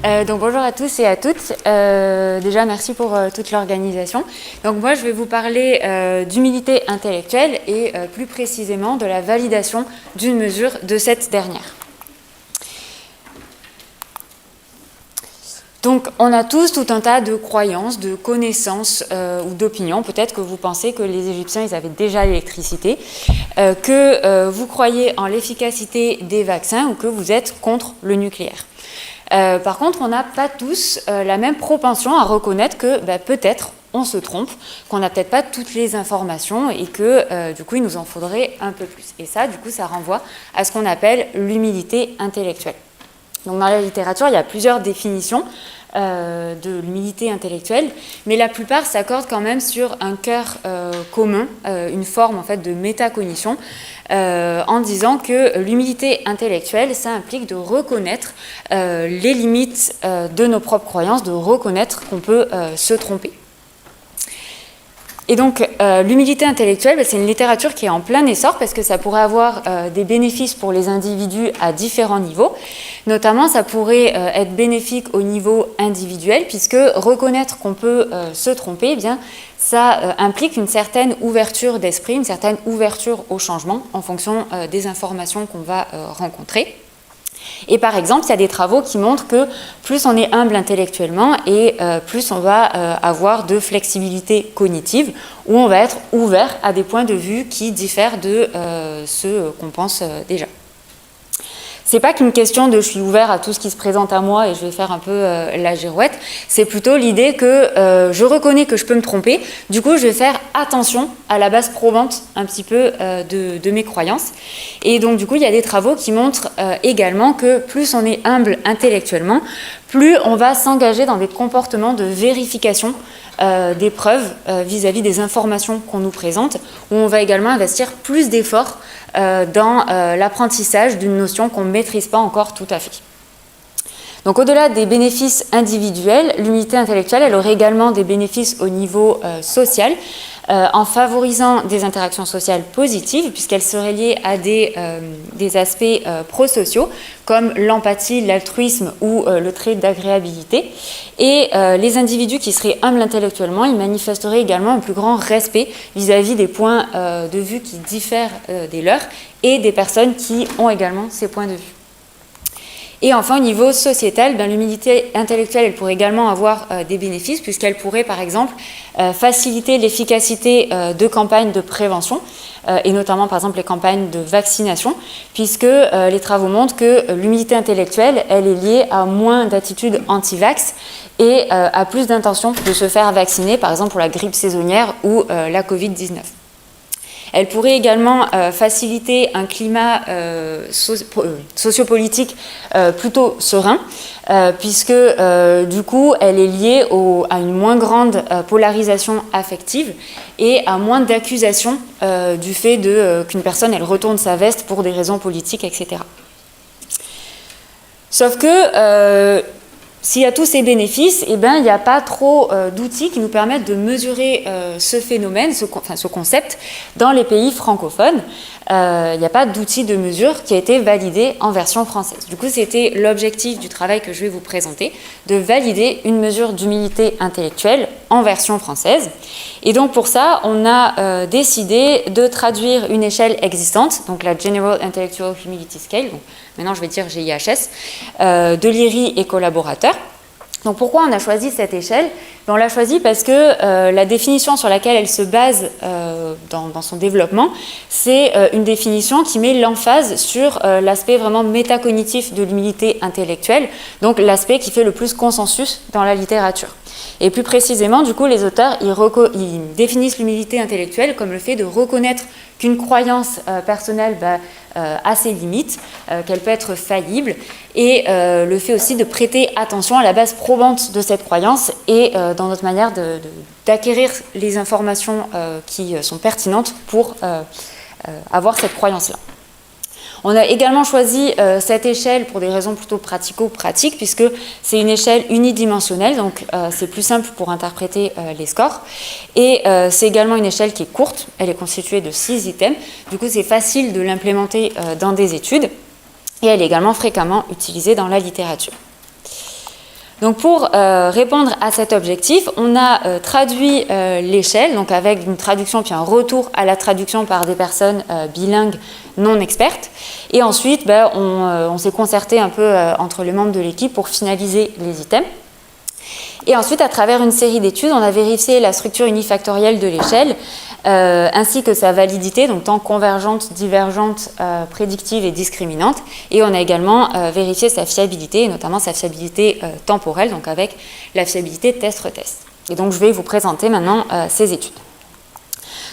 Donc bonjour à tous et à toutes. Déjà merci pour toute l'organisation. Donc moi je vais vous parler d'humilité intellectuelle et plus précisément de la validation d'une mesure de cette dernière. Donc on a tous tout un tas de croyances, de connaissances ou d'opinions. Peut-être que vous pensez que les Égyptiens ils avaient déjà l'électricité, que vous croyez en l'efficacité des vaccins ou que vous êtes contre le nucléaire. Par contre, on n'a pas tous la même propension à reconnaître que peut-être on se trompe, qu'on n'a peut-être pas toutes les informations et que du coup il nous en faudrait un peu plus. Et ça, du coup, ça renvoie à ce qu'on appelle l'humilité intellectuelle. Donc dans la littérature, il y a plusieurs définitions de l'humilité intellectuelle, mais la plupart s'accordent quand même sur un cœur commun, une forme en fait de métacognition, en disant que l'humilité intellectuelle, ça implique de reconnaître les limites de nos propres croyances, de reconnaître qu'on peut se tromper. Et donc, l'humilité intellectuelle, c'est une littérature qui est en plein essor parce que ça pourrait avoir des bénéfices pour les individus à différents niveaux. Notamment, ça pourrait être bénéfique au niveau individuel puisque reconnaître qu'on peut se tromper, eh bien, ça implique une certaine ouverture d'esprit, une certaine ouverture au changement en fonction des informations qu'on va rencontrer. Et par exemple, il y a des travaux qui montrent que plus on est humble intellectuellement et plus on va avoir de flexibilité cognitive, où on va être ouvert à des points de vue qui diffèrent de ceux qu'on pense déjà. C'est pas qu'une question de je suis ouvert à tout ce qui se présente à moi et je vais faire un peu la girouette, c'est plutôt l'idée que je reconnais que je peux me tromper, du coup je vais faire attention à la base probante un petit peu de mes croyances. Et donc du coup il y a des travaux qui montrent également que plus on est humble intellectuellement, plus on va s'engager dans des comportements de vérification des preuves vis-à-vis des informations qu'on nous présente, où on va également investir plus d'efforts dans l'apprentissage d'une notion qu'on ne maîtrise pas encore tout à fait. Donc au-delà des bénéfices individuels, l'humilité intellectuelle, elle aurait également des bénéfices au niveau social, en favorisant des interactions sociales positives, puisqu'elles seraient liées à des aspects prosociaux, comme l'empathie, l'altruisme ou le trait d'agréabilité. Et les individus qui seraient humbles intellectuellement, ils manifesteraient également un plus grand respect vis-à-vis des points de vue qui diffèrent des leurs et des personnes qui ont également ces points de vue. Et enfin, au niveau sociétal, l'humilité intellectuelle, elle pourrait également avoir des bénéfices, puisqu'elle pourrait, par exemple, faciliter l'efficacité de campagnes de prévention, et notamment, par exemple, les campagnes de vaccination, puisque les travaux montrent que l'humilité intellectuelle, elle est liée à moins d'attitudes anti-vax et à plus d'intention de se faire vacciner, par exemple pour la grippe saisonnière ou la Covid-19. Elle pourrait également faciliter un climat sociopolitique plutôt serein, puisque du coup, elle est liée à une moins grande polarisation affective et à moins d'accusations du fait qu'une personne elle retourne sa veste pour des raisons politiques, etc. Sauf que s'il y a tous ces bénéfices, il n'y a pas trop d'outils qui nous permettent de mesurer ce phénomène, ce concept, dans les pays francophones. Il n'y a pas d'outil de mesure qui a été validé en version française. Du coup, c'était l'objectif du travail que je vais vous présenter, de valider une mesure d'humilité intellectuelle en version française. Et donc pour ça, on a décidé de traduire une échelle existante, donc la General Intellectual Humility Scale, donc maintenant je vais dire GIHS, de l'IRI et collaborateurs. Donc pourquoi on a choisi cette échelle ? On l'a choisie parce que la définition sur laquelle elle se base dans son développement, c'est une définition qui met l'emphase sur l'aspect vraiment métacognitif de l'humilité intellectuelle, donc l'aspect qui fait le plus consensus dans la littérature. Et plus précisément, du coup, les auteurs ils définissent l'humilité intellectuelle comme le fait de reconnaître qu'une croyance personnelle a ses limites, qu'elle peut être faillible, et le fait aussi de prêter attention à la base probante de cette croyance et dans notre manière d'acquérir les informations qui sont pertinentes pour avoir cette croyance-là. On a également choisi cette échelle pour des raisons plutôt pratico-pratiques, puisque c'est une échelle unidimensionnelle, donc c'est plus simple pour interpréter les scores. Et c'est également une échelle qui est courte, elle est constituée de 6 items, du coup c'est facile de l'implémenter dans des études, et elle est également fréquemment utilisée dans la littérature. Donc pour répondre à cet objectif, on a traduit l'échelle, donc avec une traduction puis un retour à la traduction par des personnes bilingues non expertes. Et ensuite, on s'est concerté un peu entre les membres de l'équipe pour finaliser les items. Et ensuite, à travers une série d'études, on a vérifié la structure unifactorielle de l'échelle, ainsi que sa validité, donc tant convergente, divergente, prédictive et discriminante. Et on a également vérifié sa fiabilité, et notamment sa fiabilité temporelle, donc avec la fiabilité test-retest. Et donc, je vais vous présenter maintenant ces études.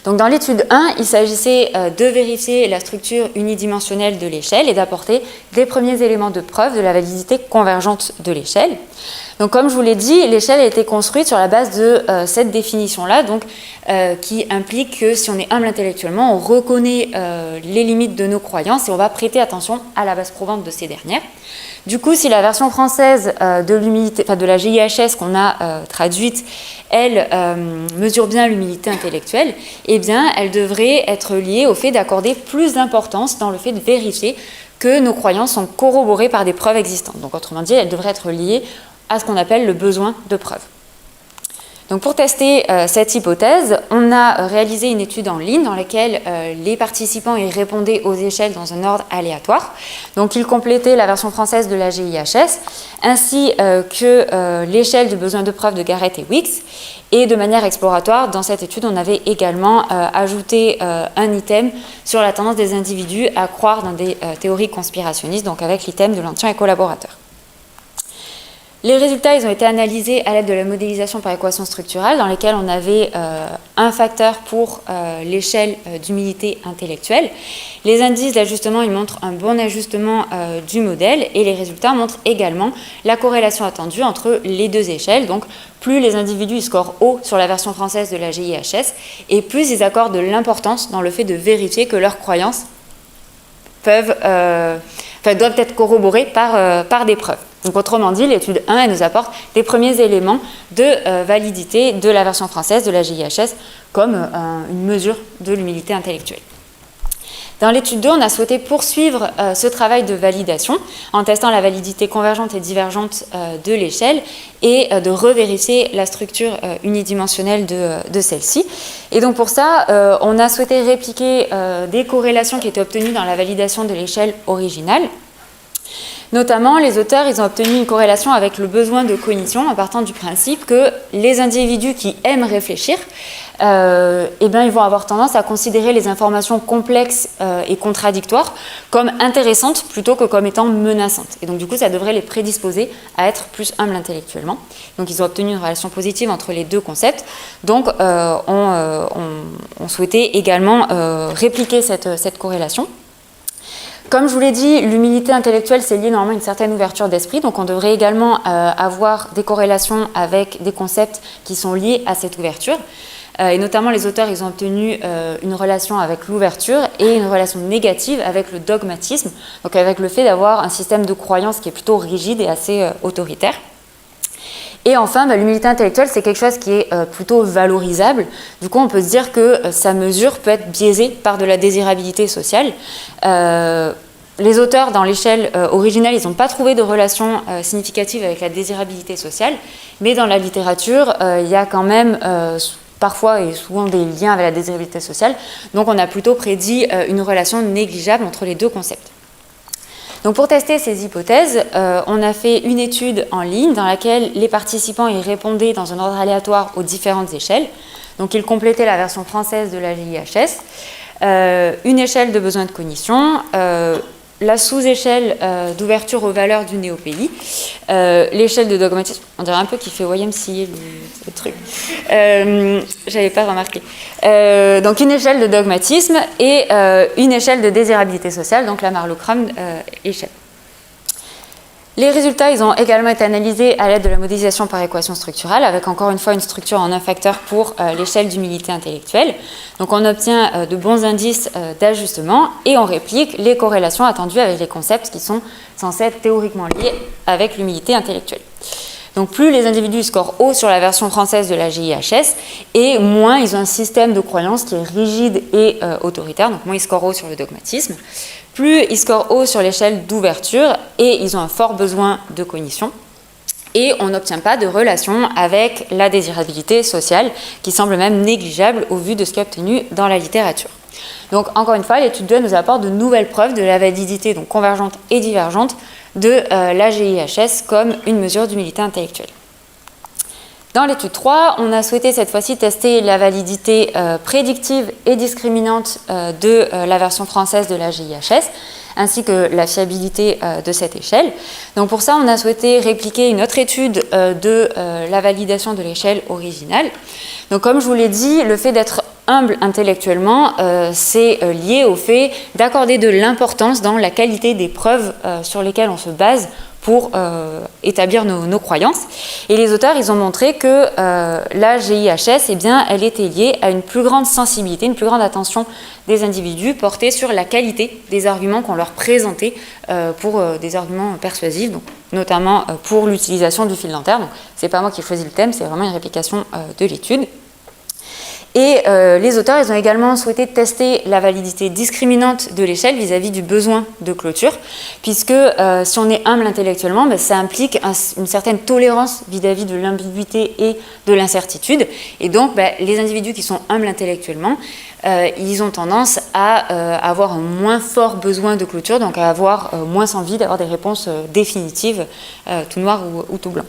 Donc dans l'étude 1, il s'agissait de vérifier la structure unidimensionnelle de l'échelle et d'apporter des premiers éléments de preuve de la validité convergente de l'échelle. Donc comme je vous l'ai dit, l'échelle a été construite sur la base de cette définition-là, donc qui implique que si on est humble intellectuellement, on reconnaît les limites de nos croyances et on va prêter attention à la base probante de ces dernières. Du coup, si la version française de la GIHS qu'on a traduite, elle mesure bien l'humilité intellectuelle, eh bien, elle devrait être liée au fait d'accorder plus d'importance dans le fait de vérifier que nos croyances sont corroborées par des preuves existantes. Donc, autrement dit, elle devrait être liée à ce qu'on appelle le besoin de preuve. Donc pour tester cette hypothèse, on a réalisé une étude en ligne dans laquelle les participants y répondaient aux échelles dans un ordre aléatoire. Donc ils complétaient la version française de la GIHS ainsi que l'échelle du besoin de preuve de Garrett et Weeks. Et de manière exploratoire, dans cette étude, on avait également ajouté un item sur la tendance des individus à croire dans des théories conspirationnistes, donc avec l'item de l'entien et collaborateur. Les résultats, ils ont été analysés à l'aide de la modélisation par équation structurale, dans laquelle on avait un facteur pour l'échelle d'humilité intellectuelle. Les indices d'ajustement, ils montrent un bon ajustement du modèle, et les résultats montrent également la corrélation attendue entre les deux échelles. Donc, plus les individus ils scorent haut sur la version française de la GIHS, et plus ils accordent de l'importance dans le fait de vérifier que leurs croyances doivent être corroborées par des preuves. Donc, autrement dit, l'étude 1 elle nous apporte des premiers éléments de validité de la version française de la GIHS comme une mesure de l'humilité intellectuelle. Dans l'étude 2, on a souhaité poursuivre ce travail de validation en testant la validité convergente et divergente de l'échelle et de revérifier la structure unidimensionnelle de celle-ci. Et donc pour ça, on a souhaité répliquer des corrélations qui étaient obtenues dans la validation de l'échelle originale. Notamment, les auteurs ils ont obtenu une corrélation avec le besoin de cognition en partant du principe que les individus qui aiment réfléchir, ils vont avoir tendance à considérer les informations complexes et contradictoires comme intéressantes plutôt que comme étant menaçantes. Et donc du coup, ça devrait les prédisposer à être plus humbles intellectuellement. Donc ils ont obtenu une relation positive entre les deux concepts. Donc on souhaitait également répliquer cette corrélation. Comme je vous l'ai dit, l'humilité intellectuelle, c'est lié normalement à une certaine ouverture d'esprit, donc on devrait également avoir des corrélations avec des concepts qui sont liés à cette ouverture. Et notamment, les auteurs, ils ont obtenu une relation avec l'ouverture et une relation négative avec le dogmatisme, donc avec le fait d'avoir un système de croyance qui est plutôt rigide et assez autoritaire. Et enfin, l'humilité intellectuelle, c'est quelque chose qui est plutôt valorisable. Du coup, on peut se dire que sa mesure peut être biaisée par de la désirabilité sociale. Les auteurs, dans l'échelle originale, ils n'ont pas trouvé de relation significative avec la désirabilité sociale, mais dans la littérature, il y a quand même parfois et souvent des liens avec la désirabilité sociale. Donc, on a plutôt prédit une relation négligeable entre les deux concepts. Donc pour tester ces hypothèses, on a fait une étude en ligne dans laquelle les participants y répondaient dans un ordre aléatoire aux différentes échelles. Donc ils complétaient la version française de la GIHS, une échelle de besoin de cognition, la sous-échelle d'ouverture aux valeurs du néo-pays, l'échelle de dogmatisme, on dirait un peu qu'il fait YMCA le truc, j'avais pas remarqué. Donc une échelle de dogmatisme et une échelle de désirabilité sociale, donc la Marlowe-Crum échelle. Les résultats, ils ont également été analysés à l'aide de la modélisation par équation structurale, avec encore une fois une structure en un facteur pour l'échelle d'humilité intellectuelle. Donc on obtient de bons indices d'ajustement et on réplique les corrélations attendues avec les concepts qui sont censés être théoriquement liés avec l'humilité intellectuelle. Donc plus les individus scorent haut sur la version française de la GIHS, et moins ils ont un système de croyance qui est rigide et autoritaire, donc moins ils scorent haut sur le dogmatisme. Plus ils scorent haut sur l'échelle d'ouverture et ils ont un fort besoin de cognition. et on n'obtient pas de relation avec la désirabilité sociale, qui semble même négligeable au vu de ce qui est obtenu dans la littérature. Donc encore une fois, l'étude 2 nous apporte de nouvelles preuves de la validité donc convergente et divergente de la GIHS comme une mesure d'humilité intellectuelle. Dans l'étude 3, on a souhaité cette fois-ci tester la validité prédictive et discriminante de la version française de la GIHS, ainsi que la fiabilité de cette échelle. Donc pour ça, on a souhaité répliquer une autre étude de la validation de l'échelle originale. Donc comme je vous l'ai dit, le fait d'être humble intellectuellement, c'est lié au fait d'accorder de l'importance dans la qualité des preuves sur lesquelles on se base pour établir nos croyances. Et les auteurs, ils ont montré que la GIHS, eh bien, elle était liée à une plus grande sensibilité, une plus grande attention des individus portée sur la qualité des arguments qu'on leur présentait pour des arguments persuasifs, donc, notamment pour l'utilisation du fil dentaire. Donc, c'est pas moi qui ai choisi le thème, c'est vraiment une réplication de l'étude. Et les auteurs, ils ont également souhaité tester la validité discriminante de l'échelle vis-à-vis du besoin de clôture, puisque si on est humble intellectuellement, ben, ça implique une certaine tolérance vis-à-vis de l'ambiguïté et de l'incertitude. Et donc, ben, les individus qui sont humbles intellectuellement, ils ont tendance à avoir un moins fort besoin de clôture, donc à avoir moins envie d'avoir des réponses définitives, tout noir ou tout blanc.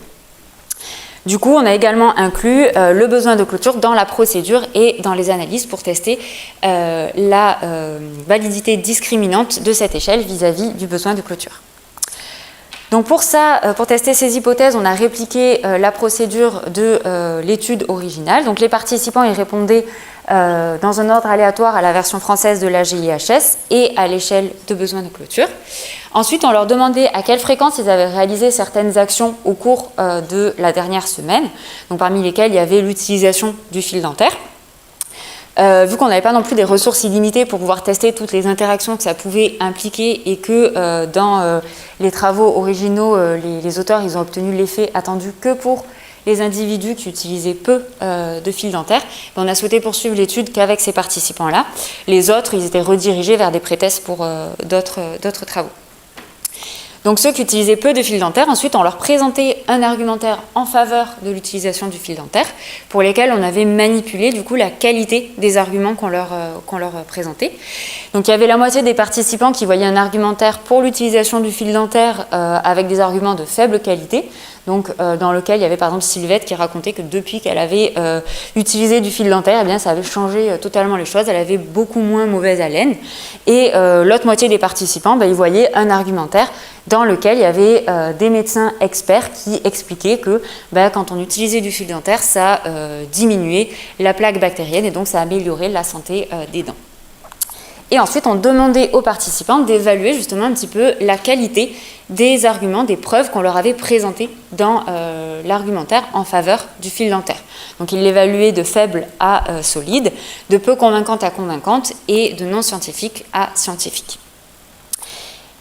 Du coup, on a également inclus le besoin de clôture dans la procédure et dans les analyses pour tester la validité discriminante de cette échelle vis-à-vis du besoin de clôture. Donc pour ça, pour tester ces hypothèses, on a répliqué la procédure de l'étude originale. Donc les participants y répondaient dans un ordre aléatoire à la version française de la GIHS et à l'échelle de besoin de clôture. Ensuite, on leur demandait à quelle fréquence ils avaient réalisé certaines actions au cours de la dernière semaine, donc parmi lesquelles il y avait l'utilisation du fil dentaire. Vu qu'on n'avait pas non plus des ressources illimitées pour pouvoir tester toutes les interactions que ça pouvait impliquer et que dans les travaux originaux, les auteurs ils ont obtenu l'effet attendu que pour les individus qui utilisaient peu de fil dentaire, on a souhaité poursuivre l'étude qu'avec ces participants-là. Les autres, ils étaient redirigés vers des prétests pour d'autres travaux. Donc ceux qui utilisaient peu de fil dentaire, ensuite on leur présentait un argumentaire en faveur de l'utilisation du fil dentaire, pour lesquels on avait manipulé du coup la qualité des arguments qu'on leur présentait. Donc il y avait la moitié des participants qui voyaient un argumentaire pour l'utilisation du fil dentaire avec des arguments de faible qualité, donc dans lequel il y avait par exemple Sylvette qui racontait que depuis qu'elle avait utilisé du fil dentaire, eh bien, ça avait changé totalement les choses, elle avait beaucoup moins mauvaise haleine. Et l'autre moitié des participants, ils voyaient un argumentaire dans lequel il y avait des médecins experts qui expliquaient que quand on utilisait du fil dentaire, ça diminuait la plaque bactérienne et donc ça améliorait la santé des dents. Et ensuite, on demandait aux participants d'évaluer justement un petit peu la qualité des arguments, des preuves qu'on leur avait présentées dans l'argumentaire en faveur du fil dentaire. Donc, ils l'évaluaient de faible à solide, de peu convaincante à convaincante et de non scientifique à scientifique.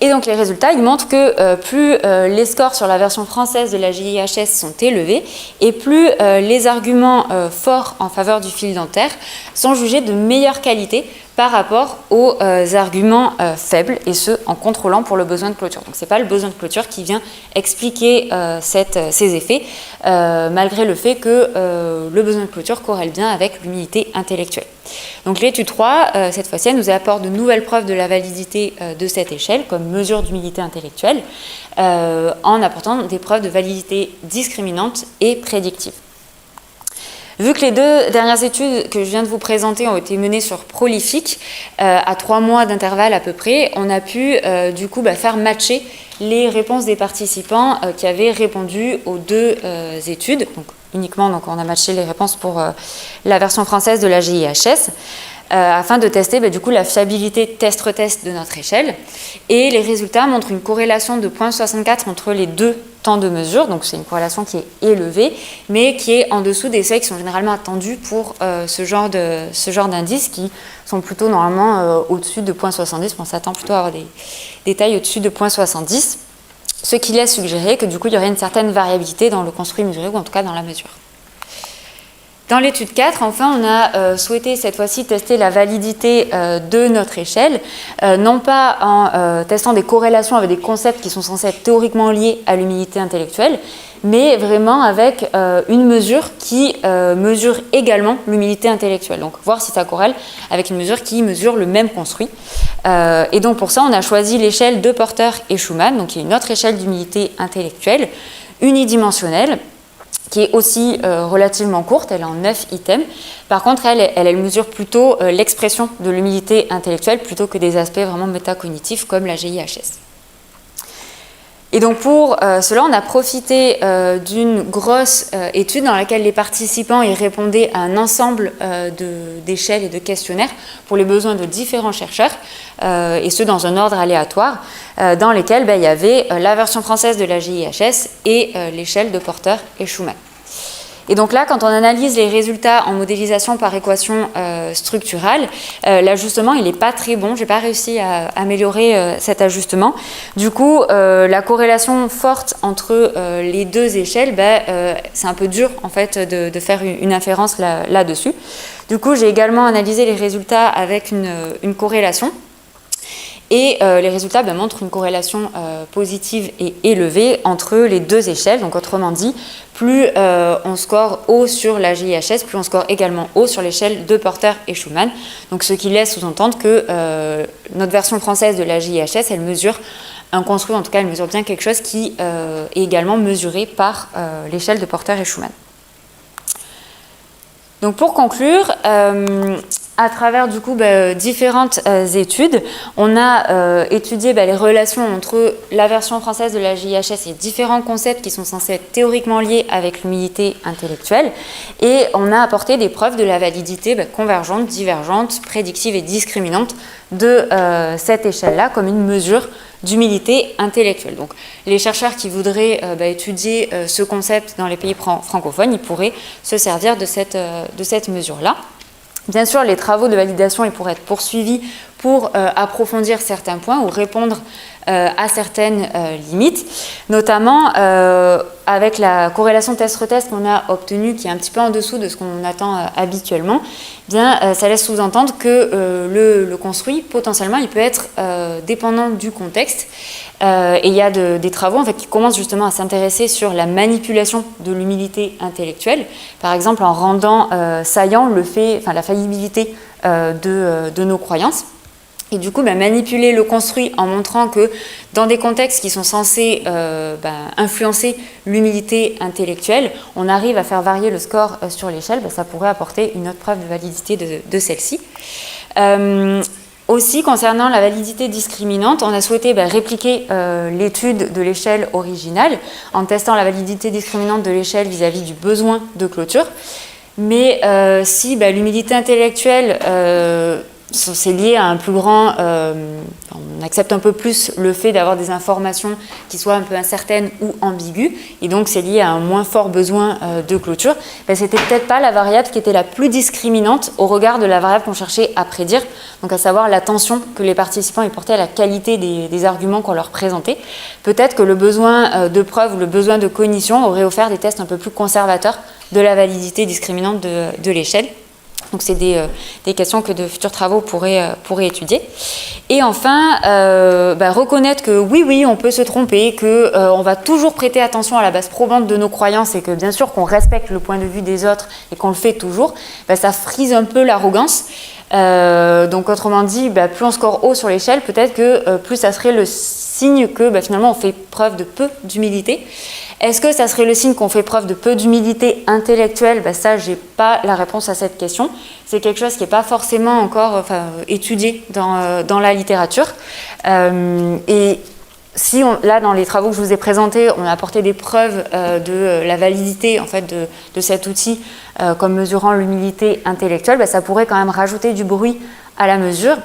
Et donc les résultats, ils montrent que plus les scores sur la version française de la GIHS sont élevés et plus les arguments forts en faveur du fil dentaire sont jugés de meilleure qualité par rapport aux arguments faibles, et ce en contrôlant pour le besoin de clôture. Donc ce n'est pas le besoin de clôture qui vient expliquer ces effets, malgré le fait que le besoin de clôture corrèle bien avec l'humilité intellectuelle. Donc l'étude 3, cette fois-ci, elle nous apporte de nouvelles preuves de la validité de cette échelle comme mesure d'humilité intellectuelle, en apportant des preuves de validité discriminante et prédictive. Vu que les deux dernières études que je viens de vous présenter ont été menées sur Prolific, à 3 mois d'intervalle à peu près, on a pu du coup faire matcher les réponses des participants qui avaient répondu aux deux études. Donc, uniquement, donc, on a matché les réponses pour la version française de la GIHS. Afin de tester du coup la fiabilité test-retest de notre échelle. Et les résultats montrent une corrélation de 0,64 entre les deux temps de mesure, donc c'est une corrélation qui est élevée, mais qui est en dessous des seuils qui sont généralement attendus pour ce genre d'indices, qui sont plutôt normalement au-dessus de 0,70. On s'attend plutôt à avoir des tailles au-dessus de 0,70, ce qui laisse suggérer que du coup il y aurait une certaine variabilité dans le construit mesuré, ou en tout cas dans la mesure. Dans l'étude 4, enfin, on a souhaité cette fois-ci tester la validité de notre échelle, non pas en testant des corrélations avec des concepts qui sont censés être théoriquement liés à l'humilité intellectuelle, mais vraiment avec une mesure qui mesure également l'humilité intellectuelle. Donc voir si ça corrèle avec une mesure qui mesure le même construit. Et donc pour ça, on a choisi l'échelle de Porter et Schumann, donc qui est une autre échelle d'humilité intellectuelle, unidimensionnelle, qui est aussi relativement courte, elle est en 9 items. Par contre, elle mesure plutôt l'expression de l'humilité intellectuelle plutôt que des aspects vraiment métacognitifs comme la GIHS. Et donc pour cela, on a profité d'une grosse étude dans laquelle les participants y répondaient à un ensemble d'échelles et de questionnaires pour les besoins de différents chercheurs, et ce dans un ordre aléatoire, dans lesquels il y avait la version française de la GIHS et l'échelle de Porter et Schumann. Et donc là, quand on analyse les résultats en modélisation par équation structurale, l'ajustement, il n'est pas très bon. Je n'ai pas réussi à améliorer cet ajustement. Du coup, la corrélation forte entre les deux échelles, c'est un peu dur en fait de faire une inférence là-dessus. Du coup, j'ai également analysé les résultats avec une corrélation. Et les résultats montrent une corrélation positive et élevée entre les deux échelles. Donc autrement dit, plus on score haut sur la GIHS, plus on score également haut sur l'échelle de Porter et Schumann. Donc ce qui laisse sous-entendre que notre version française de la GIHS, elle mesure un construit, en tout cas elle mesure bien quelque chose qui est également mesuré par l'échelle de Porter et Schumann. Donc pour conclure, à travers du coup différentes études, on a étudié les relations entre la version française de la GIHS et différents concepts qui sont censés être théoriquement liés avec l'humilité intellectuelle, et on a apporté des preuves de la validité convergente, divergente, prédictive et discriminante de cette échelle-là comme une mesure d'humilité intellectuelle. Donc les chercheurs qui voudraient étudier ce concept dans les pays francophones, ils pourraient se servir de cette mesure-là. Bien sûr, les travaux de validation ils pourraient être poursuivis pour approfondir certains points ou répondre à certaines limites, notamment avec la corrélation test-retest qu'on a obtenue, qui est un petit peu en dessous de ce qu'on attend habituellement, ça laisse sous-entendre que le construit, potentiellement, il peut être dépendant du contexte. Et il y a des travaux en fait, qui commencent justement à s'intéresser sur la manipulation de l'humilité intellectuelle, par exemple en rendant saillant la faillibilité de nos croyances. Et du coup, manipuler le construit en montrant que dans des contextes qui sont censés influencer l'humilité intellectuelle, on arrive à faire varier le score sur l'échelle, ça pourrait apporter une autre preuve de validité de celle-ci. Aussi, concernant la validité discriminante, on a souhaité répliquer l'étude de l'échelle originale en testant la validité discriminante de l'échelle vis-à-vis du besoin de clôture. Mais si l'humilité intellectuelle c'est lié à un plus grand... on accepte un peu plus le fait d'avoir des informations qui soient un peu incertaines ou ambiguës, et donc c'est lié à un moins fort besoin de clôture. C'était peut-être pas la variable qui était la plus discriminante au regard de la variable qu'on cherchait à prédire, donc à savoir l'attention que les participants y portaient à la qualité des arguments qu'on leur présentait. Peut-être que le besoin de preuve ou le besoin de cognition aurait offert des tests un peu plus conservateurs de la validité discriminante de l'échelle. Donc c'est des questions que de futurs travaux pourraient étudier. Et enfin, reconnaître que oui, on peut se tromper, qu'on va toujours prêter attention à la base probante de nos croyances et que bien sûr qu'on respecte le point de vue des autres et qu'on le fait toujours, ça frise un peu l'arrogance. Donc autrement dit, plus on score haut sur l'échelle, peut-être que plus ça serait le signe que finalement on fait preuve de peu d'humilité. Est-ce que ça serait le signe qu'on fait preuve de peu d'humilité intellectuelle ? Ça, je n'ai pas la réponse à cette question. C'est quelque chose qui n'est pas forcément encore étudié dans la littérature. Et si, là, dans les travaux que je vous ai présentés, on a apporté des preuves de la validité en fait, de cet outil comme mesurant l'humilité intellectuelle, ça pourrait quand même rajouter du bruit à la mesure.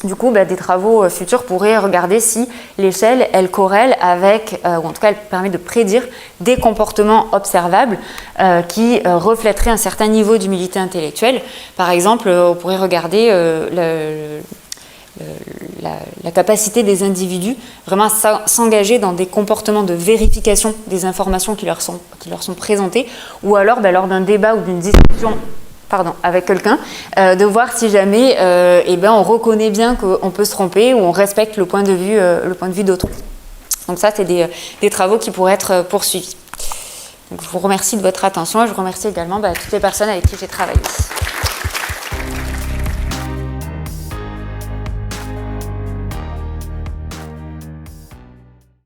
Du coup, des travaux futurs pourraient regarder si l'échelle, elle corrèle avec, ou en tout cas, elle permet de prédire des comportements observables qui reflèteraient un certain niveau d'humilité intellectuelle. Par exemple, on pourrait regarder la capacité des individus vraiment à s'engager dans des comportements de vérification des informations qui leur sont présentées, ou alors lors d'un débat ou d'une discussion avec quelqu'un, de voir si jamais on reconnaît bien qu'on peut se tromper ou on respecte le point de vue d'autrui. Donc ça, c'est des travaux qui pourraient être poursuivis. Donc, je vous remercie de votre attention et je remercie également toutes les personnes avec qui j'ai travaillé.